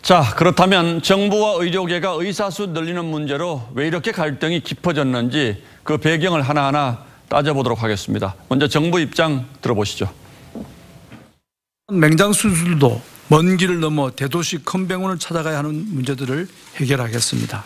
자, 그렇다면 정부와 의료계가 의사수 늘리는 문제로 왜 이렇게 갈등이 깊어졌는지 그 배경을 하나하나 따져보도록 하겠습니다. 먼저 정부 입장 들어보시죠. 맹장 수술도 먼 길을 넘어 대도시 큰 병원을 찾아가야 하는 문제들을 해결하겠습니다.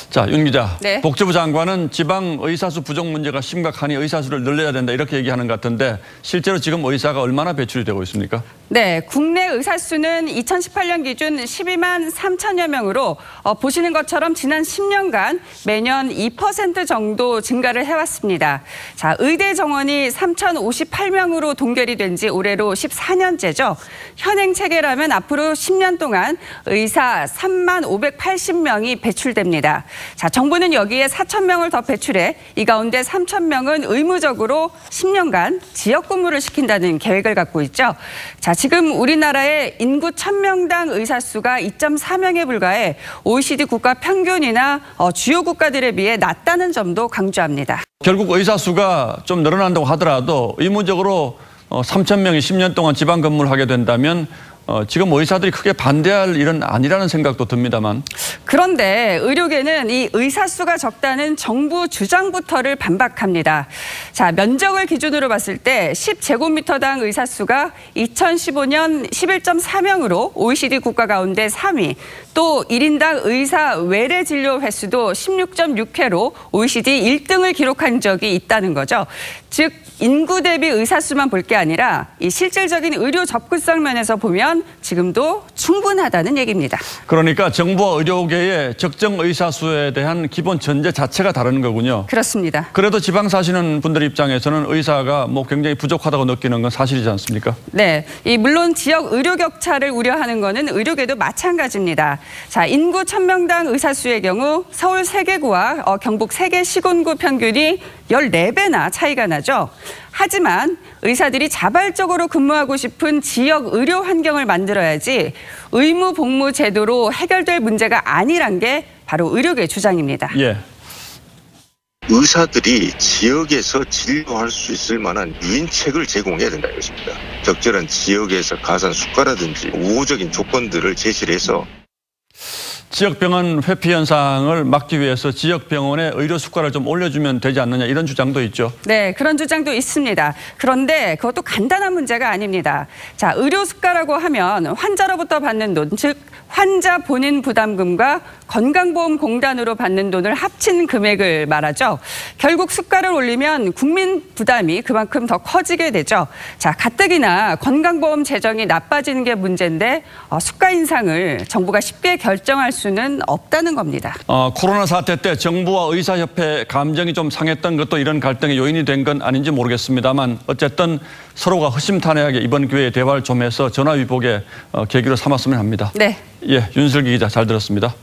자, 윤 기자. 네. 복지부 장관은 지방 의사수 부족 문제가 심각하니 의사수를 늘려야 된다 이렇게 얘기하는 것 같은데 실제로 지금 의사가 얼마나 배출이 되고 있습니까? 네, 국내 의사수는 2018년 기준 12만 3천여 명으로 보시는 것처럼 지난 10년간 매년 2% 정도 증가를 해왔습니다. 자, 의대 정원이 3,058명으로 동결이 된 지 올해로 14년째죠. 현행 체계라면 앞으로 10년 동안 의사 3만 580명이 배출됩니다. 자, 정부는 여기에 4,000명을 더 배출해 이 가운데 3,000명은 의무적으로 10년간 지역 근무를 시킨다는 계획을 갖고 있죠. 자, 지금 우리나라의 인구 1,000명당 의사 수가 2.4명에 불과해 OECD 국가 평균이나 주요 국가들에 비해 낮다는 점도 강조합니다. 결국 의사 수가 좀 늘어난다고 하더라도 의무적으로 3,000명이 10년 동안 지방 근무를 하게 된다면 지금 의사들이 크게 반대할 일은 아니라는 생각도 듭니다만. 그런데 의료계는 이 의사 수가 적다는 정부 주장부터를 반박합니다. 자, 면적을 기준으로 봤을 때 10제곱미터당 의사 수가 2015년 11.4명으로 OECD 국가 가운데 3위, 또 1인당 의사 외래 진료 횟수도 16.6회로 OECD 1등을 기록한 적이 있다는 거죠. 즉 인구 대비 의사 수만 볼 게 아니라 이 실질적인 의료 접근성 면에서 보면 지금도 충분하다는 얘기입니다. 그러니까 정부와 의료계의 적정 의사 수에 대한 기본 전제 자체가 다른 거군요. 그렇습니다. 그래도 지방 사시는 분들 입장에서는 의사가 굉장히 부족하다고 느끼는 건 사실이지 않습니까? 네, 물론 지역 의료 격차를 우려하는 거는 의료계도 마찬가지입니다. 자, 인구 1,000명당 의사 수의 경우 서울 3개구와 경북 3개 시군구 평균이 14배나 차이가 나죠. 하지만 의사들이 자발적으로 근무하고 싶은 지역 의료 환경을 만들어야지 의무 복무 제도로 해결될 문제가 아니란 게 바로 의료계 주장입니다. 예. 의사들이 지역에서 진료할 수 있을 만한 유인책을 제공해야 된다 이것입니다. 적절한 지역에서 가산 수가라든지 우호적인 조건들을 제시를 해서 지역병원 회피 현상을 막기 위해서 지역병원의 의료 수가를 좀 올려주면 되지 않느냐 이런 주장도 있죠. 네, 그런 주장도 있습니다. 그런데 그것도 간단한 문제가 아닙니다. 자, 의료 수가라고 하면 환자로부터 받는 돈, 즉 환자 본인 부담금과 건강보험공단으로 받는 돈을 합친 금액을 말하죠. 결국 수가를 올리면 국민 부담이 그만큼 더 커지게 되죠. 자, 가뜩이나 건강보험 재정이 나빠지는 게 문제인데 수가 인상을 정부가 쉽게 결정할 수는 없다는 겁니다. 코로나 사태 때 정부와 의사협회 감정이 좀 상했던 것도 이런 갈등의 요인이 된 건 아닌지 모르겠습니다만 어쨌든 서로가 허심탄회하게 이번 기회에 대화를 좀 해서 전화위복의 계기로 삼았으면 합니다. 네. 예, 윤슬기 기자 잘 들었습니다.